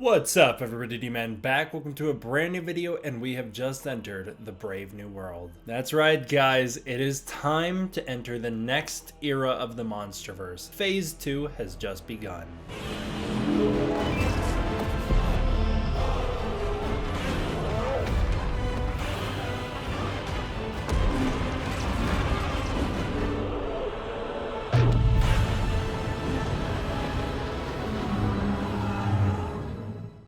What's up, everybody? D-Man back. Welcome to a brand new video, and we have just entered the brave new world. That's right, guys. It is time to enter the next era of the Monsterverse. Phase 2 has just begun.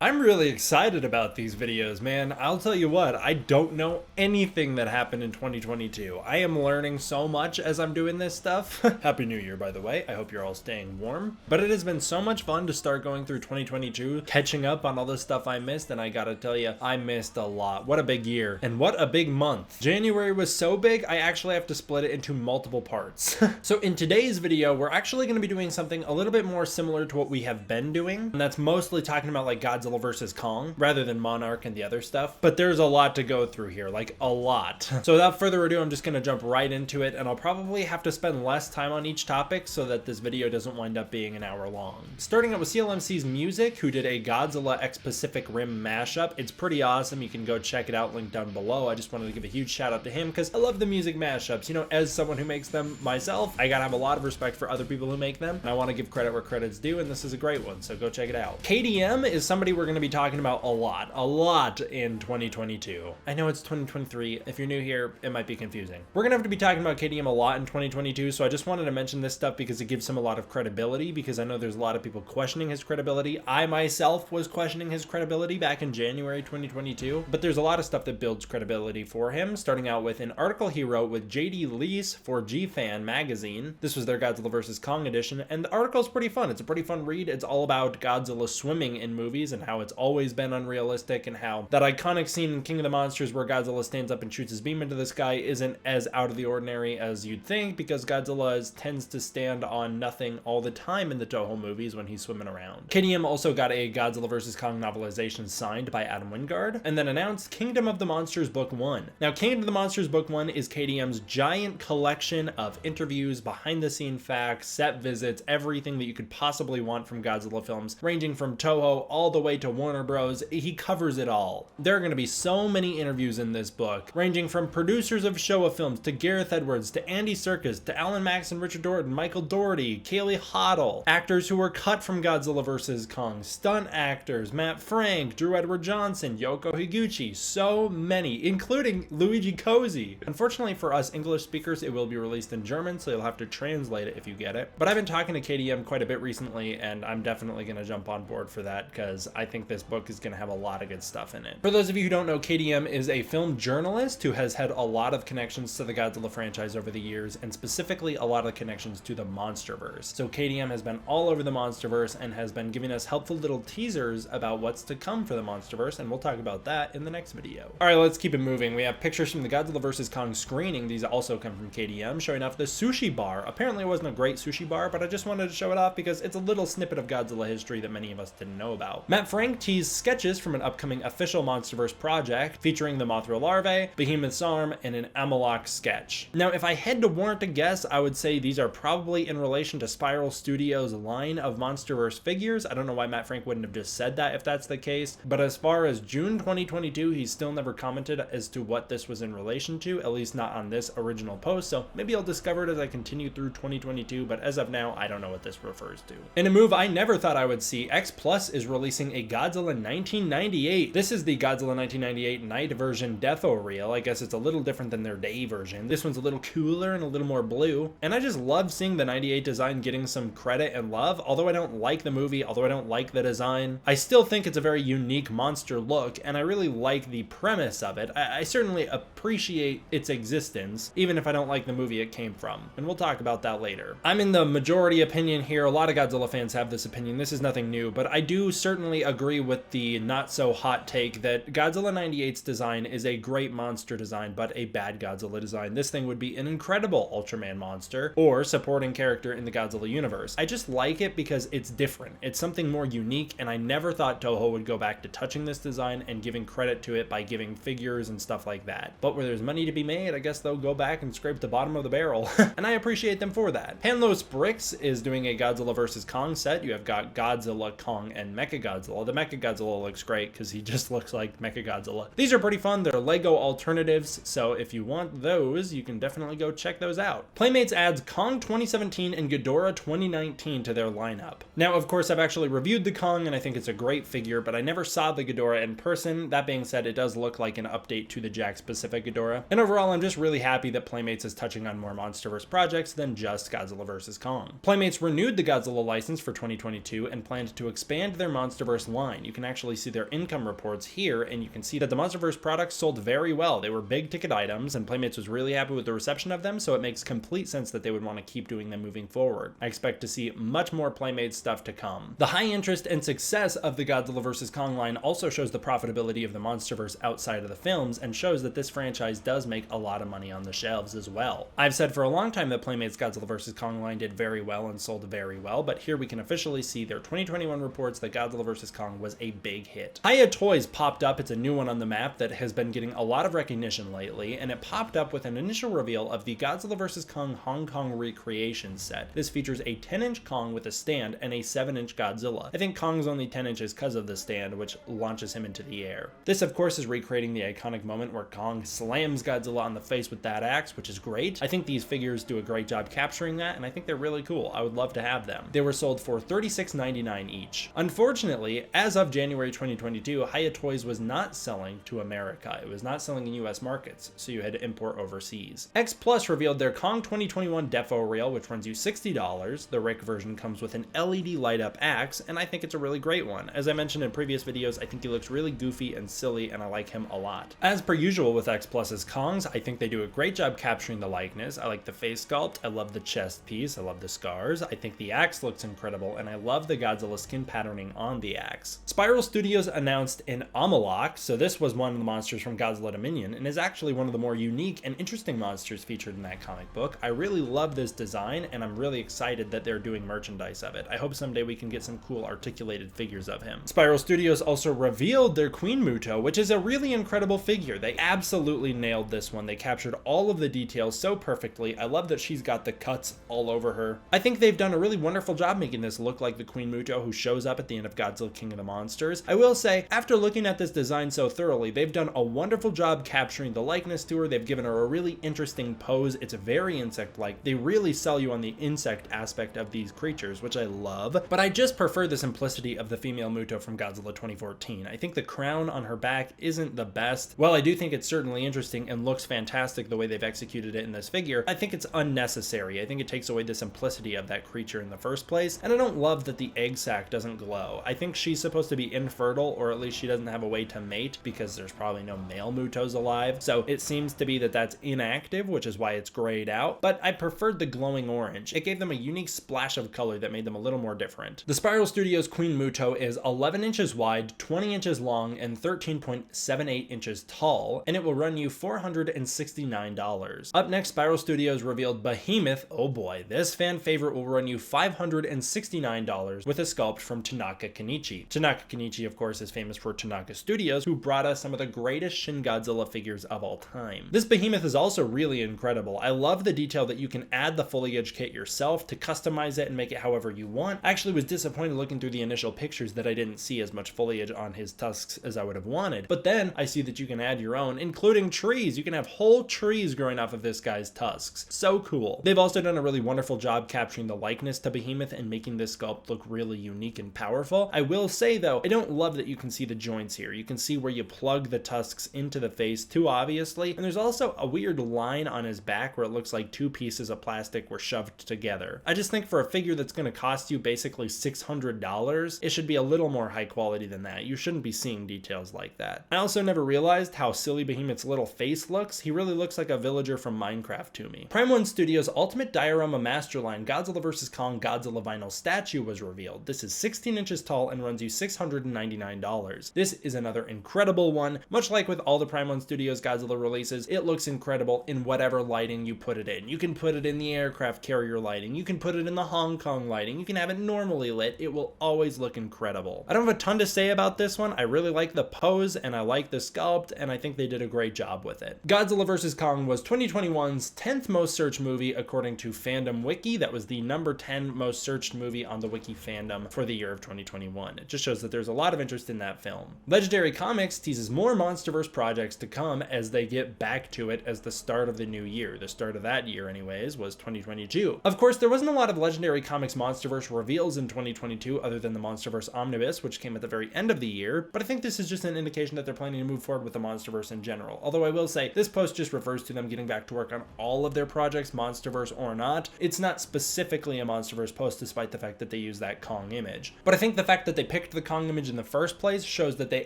I'm really excited about these videos, man. I'll tell you what, I don't know anything that happened in 2022. I am learning so much as I'm doing this stuff. Happy New Year, by the way. I hope you're all staying warm. But it has been so much fun to start going through 2022, catching up on all the stuff I missed, and I gotta tell you, I missed a lot. What a big year, and what a big month. January was so big, I actually have to split it into multiple parts. So in today's video, we're actually gonna be doing something a little bit more similar to what we have been doing, and that's mostly talking about like Godzilla versus Kong rather than Monarch and the other stuff. But there's a lot to go through here, like a lot. So without further ado, I'm just going to jump right into it, and I'll probably have to spend less time on each topic so that this video doesn't wind up being an hour long. Starting out with CLMC's Music, who did a Godzilla X Pacific Rim mashup. It's pretty awesome. You can go check it out, link down below. I just wanted to give a huge shout out to him because I love the music mashups. You know, as someone who makes them myself, I gotta have a lot of respect for other people who make them, and I want to give credit where credit's due, and this is a great one, so go check it out. KOTM is somebody we're going to be talking about a lot in 2022. I know it's 2023. If you're new here, it might be confusing. We're gonna have to be talking about KOTM a lot in 2022, so I just wanted to mention this stuff because it gives him a lot of credibility, because I know there's a lot of people questioning his credibility. I myself was questioning his credibility back in January 2022, but there's a lot of stuff that builds credibility for him, starting out with an article he wrote with JD Lease for G-Fan magazine. This was their Godzilla vs. Kong edition, and the article's pretty fun. It's a pretty fun read. It's all about Godzilla swimming in movies and how it's always been unrealistic, and how that iconic scene in King of the Monsters where Godzilla stands up and shoots his beam into the sky isn't as out of the ordinary as you'd think, because Godzilla tends to stand on nothing all the time in the Toho movies when he's swimming around. KOTM also got a Godzilla vs. Kong novelization signed by Adam Wingard, and then announced Kingdom of the Monsters Book 1. Now, Kingdom of the Monsters Book 1 is KOTM's giant collection of interviews, behind-the-scene facts, set visits, everything that you could possibly want from Godzilla films, ranging from Toho all the way to Warner Bros. He covers it all. There are going to be so many interviews in this book, ranging from producers of Showa films to Gareth Edwards to Andy Serkis to Alan Max and Richard Dorton, Michael Dougherty, Kaylee, Hottle, actors who were cut from Godzilla vs. Kong, stunt actors, Matt Frank, Drew Edward Johnson, Yoko Higuchi, so many, including Luigi Cozzi. Unfortunately for us English speakers, it will be released in German, so you'll have to translate it if you get it. But I've been talking to KOTM quite a bit recently, and I'm definitely going to jump on board for that, because I think this book is going to have a lot of good stuff in it. For those of you who don't know, KOTM is a film journalist who has had a lot of connections to the Godzilla franchise over the years, and specifically a lot of connections to the Monsterverse. So KOTM has been all over the Monsterverse and has been giving us helpful little teasers about what's to come for the Monsterverse, and we'll talk about that in the next video. Alright, let's keep it moving. We have pictures from the Godzilla vs. Kong screening. These also come from KOTM, showing off the sushi bar. Apparently it wasn't a great sushi bar, but I just wanted to show it off because it's a little snippet of Godzilla history that many of us didn't know about. Matt Frank teased sketches from an upcoming official Monsterverse project featuring the Mothra larvae, Behemoth's arm, and an Amalok sketch. Now, if I had to warrant a guess, I would say these are probably in relation to Spiral Studios' line of Monsterverse figures. I don't know why Matt Frank wouldn't have just said that if that's the case, but as far as June 2022, he's still never commented as to what this was in relation to, at least not on this original post, so maybe I'll discover it as I continue through 2022, but as of now, I don't know what this refers to. In a move I never thought I would see, X Plus is releasing a Godzilla 1998. This is the Godzilla 1998 night version Deatho reel. I guess it's a little different than their day version. This one's a little cooler and a little more blue, and I just love seeing the 98 design getting some credit and love. Although I don't like the movie, although I don't like the design, I still think it's a very unique monster look, and I really like the premise of it. I certainly appreciate its existence, even if I don't like the movie it came from, and we'll talk about that later. I'm in the majority opinion here. A lot of Godzilla fans have this opinion. This is nothing new, but I do certainly agree with the not so hot take that Godzilla 98's design is a great monster design, but a bad Godzilla design. This thing would be an incredible Ultraman monster or supporting character in the Godzilla universe. I just like it because it's different. It's something more unique, and I never thought Toho would go back to touching this design and giving credit to it by giving figures and stuff like that. But where there's money to be made, I guess they'll go back and scrape the bottom of the barrel, and I appreciate them for that. Panlos Bricks is doing a Godzilla vs. Kong set. You have got Godzilla, Kong, and Mechagodzilla. Mechagodzilla. The Mechagodzilla looks great because he just looks like Mechagodzilla. These are pretty fun. They're Lego alternatives, so if you want those, you can definitely go check those out. Playmates adds Kong 2017 and Ghidorah 2019 to their lineup. Now, of course, I've actually reviewed the Kong, and I think it's a great figure, but I never saw the Ghidorah in person. That being said, it does look like an update to the Jakks-Pacific Ghidorah. And overall, I'm just really happy that Playmates is touching on more MonsterVerse projects than just Godzilla vs. Kong. Playmates renewed the Godzilla license for 2022 and planned to expand their MonsterVerse line. You can actually see their income reports here, and you can see that the MonsterVerse products sold very well. They were big ticket items, and Playmates was really happy with the reception of them, so it makes complete sense that they would want to keep doing them moving forward. I expect to see much more Playmates stuff to come. The high interest and success of the Godzilla vs. Kong line also shows the profitability of the MonsterVerse outside of the films, and shows that this franchise does make a lot of money on the shelves as well. I've said for a long time that Playmates Godzilla vs. Kong line did very well and sold very well, but here we can officially see their 2021 reports that Godzilla vs. Kong was a big hit. Hiya Toys popped up. It's a new one on the map that has been getting a lot of recognition lately, and it popped up with an initial reveal of the Godzilla vs. Kong Hong Kong recreation set. This features a 10-inch Kong with a stand and a 7-inch Godzilla. I think Kong's only 10 inches because of the stand, which launches him into the air. This, of course, is recreating the iconic moment where Kong slams Godzilla on the face with that axe, which is great. I think these figures do a great job capturing that, and I think they're really cool. I would love to have them. They were sold for $36.99 each. Unfortunately, as of January 2022, Hiya Toys was not selling to America. It was not selling in US markets, so you had to import overseas. X Plus revealed their Kong 2021 Defo Reel, which runs you $60. The Rick version comes with an LED light-up axe, and I think it's a really great one. As I mentioned in previous videos, I think he looks really goofy and silly, and I like him a lot. As per usual with X Plus's Kongs, I think they do a great job capturing the likeness. I like the face sculpt, I love the chest piece, I love the scars, I think the axe looks incredible, and I love the Godzilla skin patterning on the axe. Spiral Studios announced an Amalok, so this was one of the monsters from Godzilla Dominion, and is actually one of the more unique and interesting monsters featured in that comic book. I really love this design, and I'm really excited that they're doing merchandise of it. I hope someday we can get some cool articulated figures of him. Spiral Studios also revealed their Queen Muto, which is a really incredible figure. They absolutely nailed this one. They captured all of the details so perfectly. I love that she's got the cuts all over her. I think they've done a really wonderful job making this look like the Queen Muto who shows up at the end of Godzilla King of the Monsters. I will say, after looking at this design so thoroughly, they've done a wonderful job capturing the likeness to her. They've given her a really interesting pose. It's very insect-like. They really sell you on the insect aspect of these creatures, which I love, but I just prefer the simplicity of the female Muto from Godzilla 2014. I think the crown on her back isn't the best. While I do think it's certainly interesting and looks fantastic the way they've executed it in this figure, I think it's unnecessary. I think it takes away the simplicity of that creature in the first place, and I don't love that the egg sac doesn't glow. I think she's supposed to be infertile, or at least she doesn't have a way to mate because there's probably no male Mutos alive, so it seems to be that that's inactive, which is why it's grayed out, but I preferred the glowing orange. It gave them a unique splash of color that made them a little more different. The Spiral Studios Queen Muto is 11 inches wide, 20 inches long, and 13.78 inches tall, and it will run you $469. Up next, Spiral Studios revealed Behemoth. Oh boy, this fan favorite will run you $569 with a sculpt from Tanaka Kenichi. Tanaka Kenichi, of course, is famous for Tanaka Studios, who brought us some of the greatest Shin Godzilla figures of all time. This Behemoth is also really incredible. I love the detail that you can add the foliage kit yourself to customize it and make it however you want. I actually was disappointed looking through the initial pictures that I didn't see as much foliage on his tusks as I would have wanted, but then I see that you can add your own, including trees. You can have whole trees growing off of this guy's tusks. So cool. They've also done a really wonderful job capturing the likeness to Behemoth and making this sculpt look really unique and powerful. I will say though, I don't love that you can see the joints here. You can see where you plug the tusks into the face too obviously, and there's also a weird line on his back where it looks like two pieces of plastic were shoved together. I just think for a figure that's going to cost you basically $600, it should be a little more high quality than that. You shouldn't be seeing details like that. I also never realized how silly Behemoth's little face looks. He really looks like a villager from Minecraft to me. Prime One Studios' Ultimate Diorama Masterline Godzilla vs. Kong Godzilla vinyl statue was revealed. This is 16 inches tall and runs you $699. This is another incredible one. Much like with all the Prime One Studios Godzilla releases, it looks incredible in whatever lighting you put it in. You can put it in the aircraft carrier lighting, you can put it in the Hong Kong lighting, you can have it normally lit. It will always look incredible. I don't have a ton to say about this one. I really like the pose and I like the sculpt, and I think they did a great job with it. Godzilla vs. Kong was 2021's 10th most searched movie according to Fandom Wiki. That was the number 10 most searched movie on the Wiki fandom for the year of 2021. Just shows that there's a lot of interest in that film. Legendary Comics teases more MonsterVerse projects to come as they get back to it as the start of the new year. The start of that year, anyways, was 2022. Of course, there wasn't a lot of Legendary Comics MonsterVerse reveals in 2022 other than the MonsterVerse Omnibus, which came at the very end of the year, but I think this is just an indication that they're planning to move forward with the MonsterVerse in general. Although I will say, this post just refers to them getting back to work on all of their projects, MonsterVerse or not. It's not specifically a MonsterVerse post, despite the fact that they use that Kong image. But I think the fact that they picked the Kong image in the first place shows that they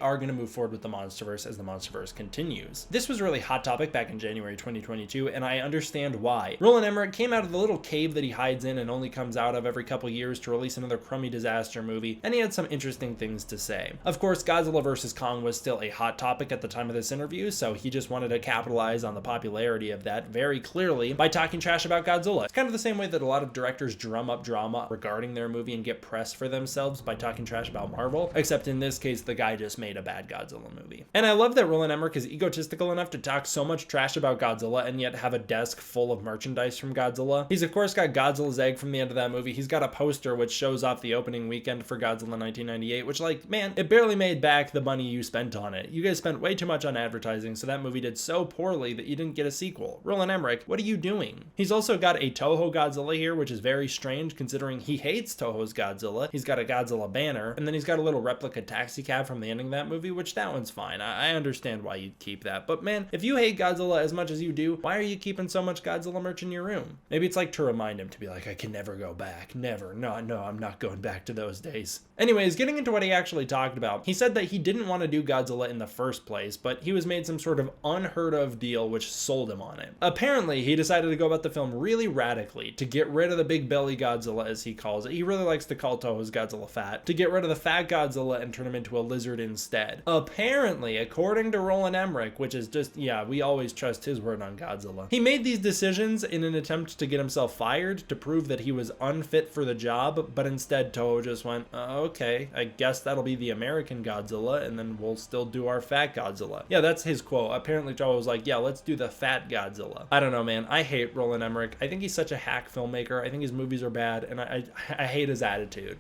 are going to move forward with the MonsterVerse as the MonsterVerse continues. This was a really hot topic back in January 2022, and I understand why. Roland Emmerich came out of the little cave that he hides in and only comes out of every couple years to release another crummy disaster movie, and he had some interesting things to say. Of course, Godzilla vs. Kong was still a hot topic at the time of this interview, so he just wanted to capitalize on the popularity of that very clearly by talking trash about Godzilla. It's kind of the same way that a lot of directors drum up drama regarding their movie and get press for themselves by talking trash about Marvel, except in this case, the guy just made a bad Godzilla movie. And I love that Roland Emmerich is egotistical enough to talk so much trash about Godzilla and yet have a desk full of merchandise from Godzilla. He's of course got Godzilla's egg from the end of that movie. He's got a poster which shows off the opening weekend for Godzilla 1998, which, like, man, it barely made back the money you spent on it. You guys spent way too much on advertising, so that movie did so poorly that you didn't get a sequel. Roland Emmerich, what are you doing? He's also got a Toho Godzilla here, which is very strange considering he hates Toho's Godzilla. He's got a Godzilla banner, and then he's got a little replica taxi cab from the ending of that movie, which that one's fine. I understand why you'd keep that. But man, if you hate Godzilla as much as you do, why are you keeping so much Godzilla merch in your room? Maybe it's like to remind him to be like, I can never go back. Never. No, I'm not going back to those days. Anyways, getting into what he actually talked about, he said that he didn't want to do Godzilla in the first place, but he was made some sort of unheard of deal which sold him on it. Apparently, he decided to go about the film really radically, to get rid of the big belly Godzilla, as he calls it. He really likes to call Toho's Godzilla fat. To get rid of the fat Godzilla and turn him into a lizard instead. Apparently, according to Roland Emmerich, which is just, yeah, we always trust his word on Godzilla. He made these decisions in an attempt to get himself fired, to prove that he was unfit for the job, but instead Toho just went, okay, I guess that'll be the American Godzilla, and then we'll still do our fat Godzilla. Yeah, that's his quote. Apparently Toho was like, yeah, let's do the fat Godzilla. I don't know, man. I hate Roland Emmerich. I think he's such a hack filmmaker. I think his movies are bad, and I hate his attitude.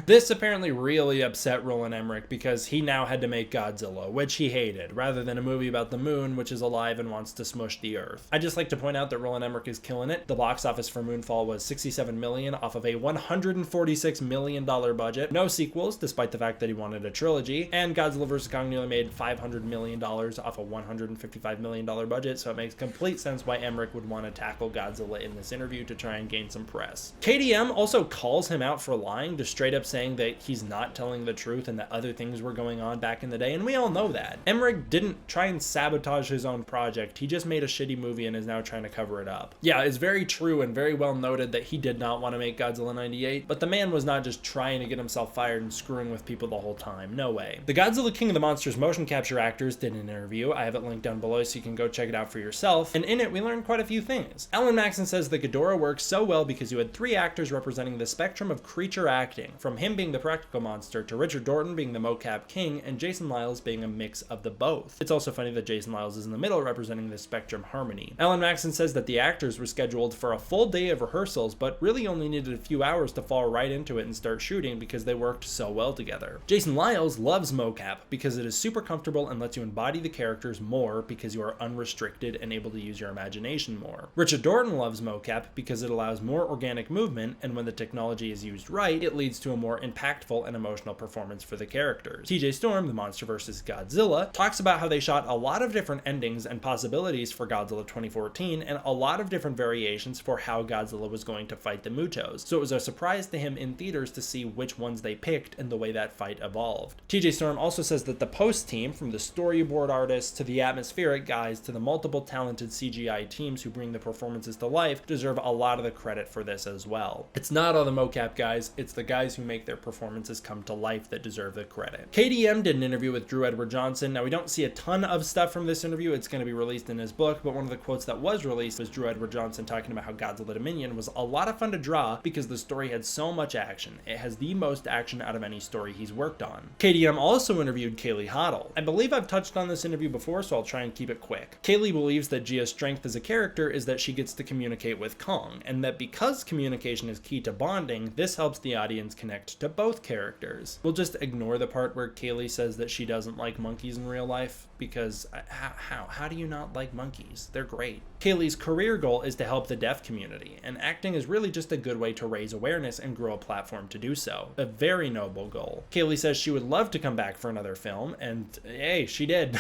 This apparently really upset Roland Emmerich because he now had to make Godzilla, which he hated, rather than a movie about the moon, which is alive and wants to smush the earth. I'd just like to point out that Roland Emmerich is killing it. The box office for Moonfall was $67 million off of a $146 million budget. No sequels, despite the fact that he wanted a trilogy, and Godzilla vs. Kong nearly made $500 million off a $155 million budget, so it makes complete sense why Emmerich would want to tackle Godzilla in this interview to try and gain some press. KOTM also calls him out for lying, to straight up saying that he's not telling the truth and that other things were going on back in the day, and we all know that. Emmerich didn't try and sabotage his own project. He just made a shitty movie and is now trying to cover it up. Yeah, it's very true and very well noted that he did not want to make Godzilla 98, but the man was not just trying to get himself fired and screwing with people the whole time. No way. The Godzilla King of the Monsters motion capture actors did an interview. I have it linked down below so you can go check it out for yourself, and in it we learned quite a few things. Alan Maxon says that Ghidorah works so well because you had 3 actors representing the spectrum of creature acting, from him being the practical monster to Richard Dorton being the mocap king and Jason Liles being a mix of the both. It's also funny that Jason Liles is in the middle representing the spectrum harmony. Alan Maxon says that the actors were scheduled for a full day of rehearsals but really only needed a few hours to fall right into it and start shooting because they worked so well together. Jason Liles loves mocap because it is super comfortable and lets you embody the characters more because you are unrestricted and able to use your imagination more. Richard Dorton loves mocap because it allows more organic movement, and when the technology is used right, it leads to a more impactful and emotional performance for the characters. TJ Storm, the Monster vs. Godzilla, talks about how they shot a lot of different endings and possibilities for Godzilla 2014 and a lot of different variations for how Godzilla was going to fight the Mutos, so it was a surprise to him in theaters to see which ones they picked and the way that fight evolved. TJ Storm also says that the post team, from the storyboard artists to the atmospheric guys to the multiple talented CGI teams who bring the performances to life, deserve a lot of the credit for this as well. It's not all the mocap guys, it's the guys who make their performances come to life that deserve the credit. KOTM did an interview with Drew Edward Johnson. Now, we don't see a ton of stuff from this interview. It's going to be released in his book, but one of the quotes that was released was Drew Edward Johnson talking about how Godzilla Dominion was a lot of fun to draw because the story had so much action. It has the most action out of any story he's worked on. KOTM also interviewed Kaylee Hottle. I believe I've touched on this interview before, so I'll try and keep it quick. Kaylee believes that Gia's strength as a character is that she gets to communicate with Kong, and that because communication is key to bonding, this helps the audience connect connect to both characters. We'll just ignore the part where Kaylee says that she doesn't like monkeys in real life, because how do you not like monkeys? They're great. Kaylee's career goal is to help the deaf community, and acting is really just a good way to raise awareness and grow a platform to do so. A very noble goal. Kaylee says she would love to come back for another film, and hey, she did.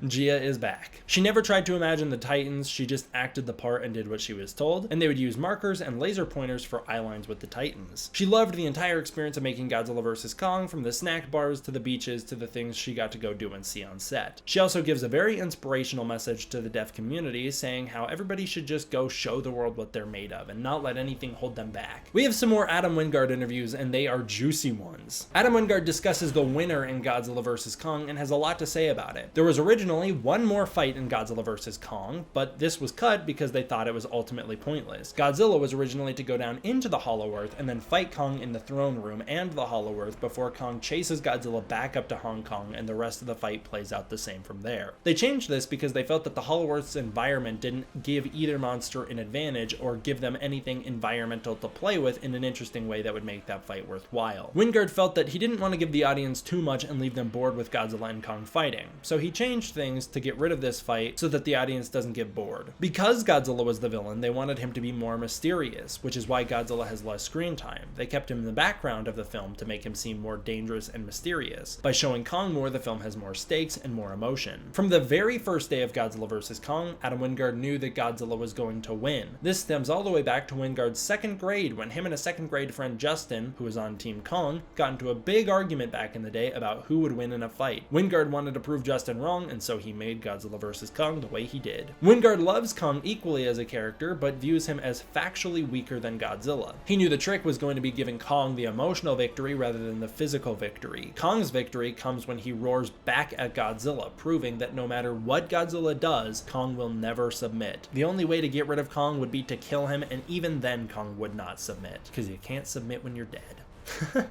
Gia is back. She never tried to imagine the Titans, she just acted the part and did what she was told, and they would use markers and laser pointers for eye lines with the Titans. She loved the entire experience of making Godzilla vs. Kong, from the snack bars to the beaches to the things she got to go do and see on set. She also gives a very inspirational message to the deaf community, saying how everybody should just go show the world what they're made of and not let anything hold them back. We have some more Adam Wingard interviews, and they are juicy ones. Adam Wingard discusses the winner in Godzilla vs. Kong and has a lot to say about it. There was originally one more fight in Godzilla vs. Kong, but this was cut because they thought it was ultimately pointless. Godzilla was originally to go down into the Hollow Earth and then fight Kong in the throne room and the Hollow Earth before Kong chases Godzilla back up to Hong Kong, and the rest of the fight plays out the same from there. They changed this because they felt that the Hollow Earth's environment didn't give either monster an advantage or give them anything environmental to play with in an interesting way that would make that fight worthwhile. Wingard felt that he didn't want to give the audience too much and leave them bored with Godzilla and Kong fighting, so he changed things to get rid of this fight so that the audience doesn't get bored. Because Godzilla was the villain, they wanted him to be more mysterious, which is why Godzilla has less screen time. They kept him in the background of the film to make him seem more dangerous and mysterious. By showing Kong more, the film has more stakes and more emotion. From the very first day of Godzilla vs. Kong, Adam Wingard knew that Godzilla was going to win. This stems all the way back to Wingard's second grade, when him and a second grade friend Justin, who was on Team Kong, got into a big argument back in the day about who would win in a fight. Wingard wanted to prove Justin wrong, and so he made Godzilla vs. Kong the way he did. Wingard loves Kong equally as a character, but views him as factually weaker than Godzilla. He knew the trick was going to be giving Kong the emotional victory rather than the physical victory. Kong's victory comes when he roars back at Godzilla, proving that no matter what Godzilla does, Kong will never submit. The only way to get rid of Kong would be to kill him, and even then Kong would not submit, because you can't submit when you're dead.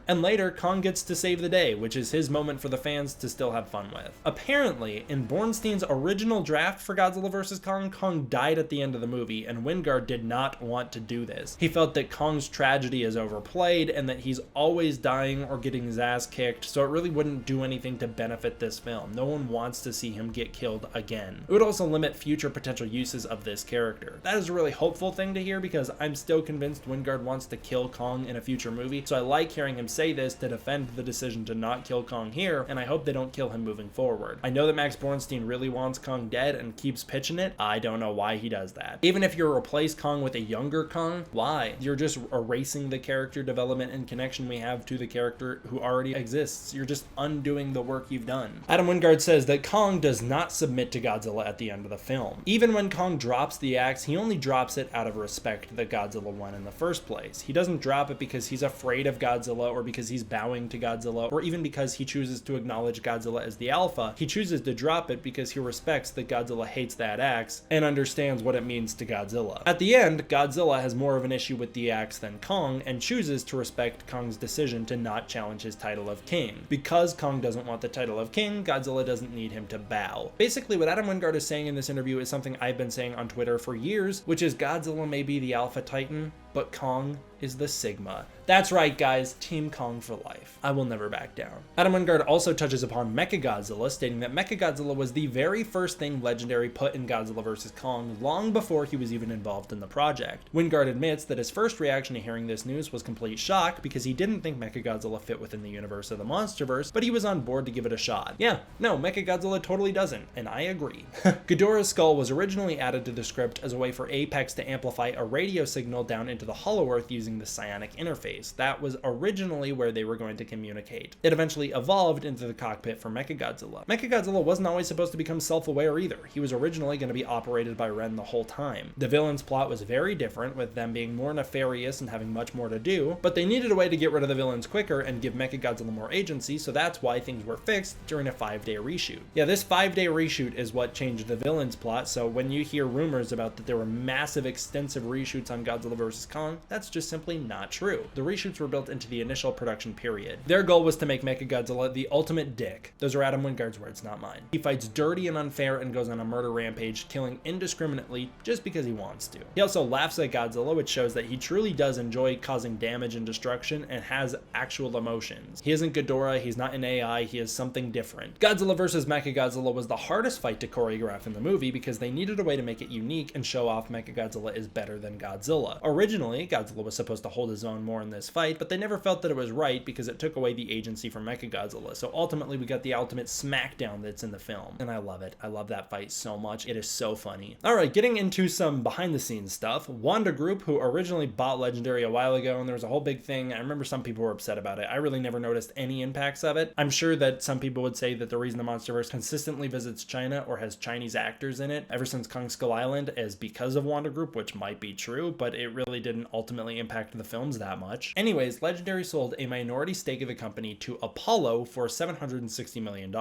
And later, Kong gets to save the day, which is his moment for the fans to still have fun with. Apparently, in Bornstein's original draft for Godzilla vs. Kong, Kong died at the end of the movie, and Wingard did not want to do this. He felt that Kong's tragedy is overplayed, and that he's always dying or getting his ass kicked, so it really wouldn't do anything to benefit this film. No one wants to see him get killed again. It would also limit future potential uses of this character. That is a really hopeful thing to hear, because I'm still convinced Wingard wants to kill Kong in a future movie, so I like hearing him say this to defend the decision to not kill Kong here, and I hope they don't kill him moving forward. I know that Max Bornstein really wants Kong dead and keeps pitching it. I don't know why he does that. Even if you replace Kong with a younger Kong, why? You're just erasing the character development and connection we have to the character who already exists. You're just undoing the work you've done. Adam Wingard says that Kong does not submit to Godzilla at the end of the film. Even when Kong drops the axe, he only drops it out of respect that Godzilla won in the first place. He doesn't drop it because he's afraid of Godzilla, or because he's bowing to Godzilla, or even because he chooses to acknowledge Godzilla as the alpha. He chooses to drop it because he respects that Godzilla hates that axe and understands what it means to Godzilla. At the end, Godzilla has more of an issue with the axe than Kong, and chooses to respect Kong's decision to not challenge his title of king. Because Kong doesn't want the title of king, Godzilla doesn't need him to bow. Basically, what Adam Wingard is saying in this interview is something I've been saying on Twitter for years, which is Godzilla may be the alpha titan, but Kong is the Sigma. That's right, guys, Team Kong for life. I will never back down. Adam Wingard also touches upon Mechagodzilla, stating that Mechagodzilla was the very first thing Legendary put in Godzilla vs. Kong long before he was even involved in the project. Wingard admits that his first reaction to hearing this news was complete shock, because he didn't think Mechagodzilla fit within the universe of the Monsterverse, but he was on board to give it a shot. Yeah, no, Mechagodzilla totally doesn't, and I agree. Ghidorah's skull was originally added to the script as a way for Apex to amplify a radio signal down into the Hollow Earth using the psionic interface. That was originally where they were going to communicate. It eventually evolved into the cockpit for Mechagodzilla. Mechagodzilla wasn't always supposed to become self-aware either. He was originally going to be operated by Ren the whole time. The villain's plot was very different, with them being more nefarious and having much more to do, but they needed a way to get rid of the villains quicker and give Mechagodzilla more agency, so that's why things were fixed during a 5-day reshoot. Yeah, this 5-day reshoot is what changed the villain's plot, so when you hear rumors about that there were massive extensive reshoots on Godzilla vs. Kong, that's just simply not true. The reshoots were built into the initial production period. Their goal was to make Mechagodzilla the ultimate dick. Those are Adam Wingard's words, not mine. He fights dirty and unfair and goes on a murder rampage, killing indiscriminately just because he wants to. He also laughs at Godzilla, which shows that he truly does enjoy causing damage and destruction and has actual emotions. He isn't Ghidorah, he's not an AI, he is something different. Godzilla vs. Mechagodzilla was the hardest fight to choreograph in the movie because they needed a way to make it unique and show off Mechagodzilla is better than Godzilla. Originally, Godzilla was supposed to hold his own more in this fight, but they never felt that it was right because it took away the agency from Mechagodzilla. So ultimately, we got the ultimate smackdown that's in the film. And I love it. I love that fight so much. It is so funny. Alright, getting into some behind the scenes stuff. Wanda Group, who originally bought Legendary a while ago, and there was a whole big thing. I remember some people were upset about it. I really never noticed any impacts of it. I'm sure that some people would say that the reason the MonsterVerse consistently visits China or has Chinese actors in it ever since Kong Skull Island is because of Wanda Group, which might be true, but it really didn't ultimately impact the films that much. Anyways, Legendary sold a minority stake of the company to Apollo for $760 million,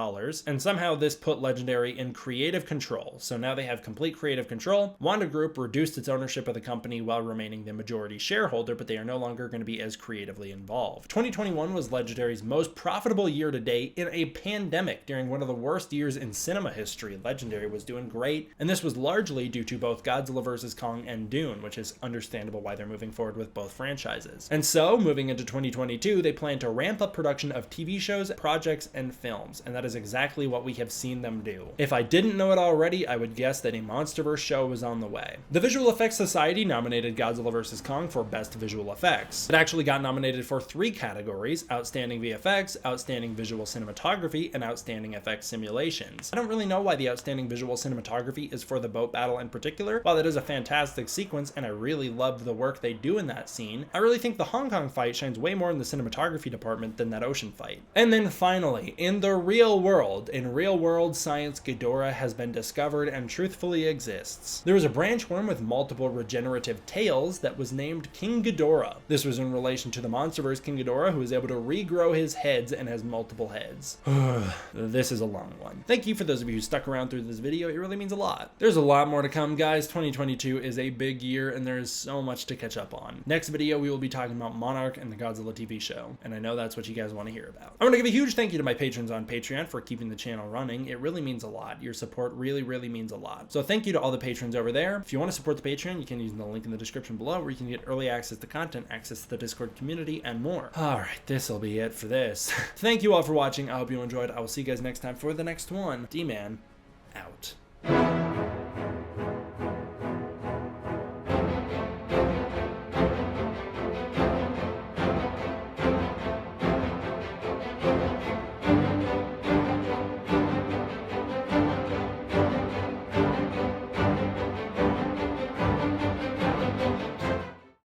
and somehow this put Legendary in creative control. So now they have complete creative control. Wanda Group reduced its ownership of the company while remaining the majority shareholder, but they are no longer going to be as creatively involved. 2021 was Legendary's most profitable year to date in a pandemic during one of the worst years in cinema history. Legendary was doing great, and this was largely due to both Godzilla vs. Kong and Dune, which is understandable why they're moving forward with both franchises. And so, moving into 2022, they plan to ramp up production of TV shows, projects, and films, and that is exactly what we have seen them do. If I didn't know it already, I would guess that a MonsterVerse show was on the way. The Visual Effects Society nominated Godzilla vs. Kong for Best Visual Effects. It actually got nominated for 3 categories: Outstanding VFX, Outstanding Visual Cinematography, and Outstanding FX Simulations. I don't really know why the Outstanding Visual Cinematography is for the boat battle in particular. While it is a fantastic sequence and I really love the work they do in that scene, I really think the Hong Kong fight shines way more in the cinematography department than that ocean fight. And then finally, in the real world, in real world science, Ghidorah has been discovered and truthfully exists. There was a branch worm with multiple regenerative tails that was named King Ghidorah. This was in relation to the MonsterVerse King Ghidorah, who is able to regrow his heads and has multiple heads. This is a long one. Thank you for those of you who stuck around through this video. It really means a lot. There's a lot more to come, guys. 2022 is a big year and there is so much to catch up on. Next video, we will be talking about Monarch and the Godzilla TV show, and I know that's what you guys want to hear about. I want to give a huge thank you to my patrons on Patreon for keeping the channel running. It really means a lot. Your support really means a lot. So thank you to all the patrons over there. If you want to support the Patreon, you can use the link in the description below, where you can get early access to content, access to the Discord community, and more. Alright, this'll be it for this. Thank you all for watching. I hope you enjoyed. I will see you guys next time for the next one. D-Man, out.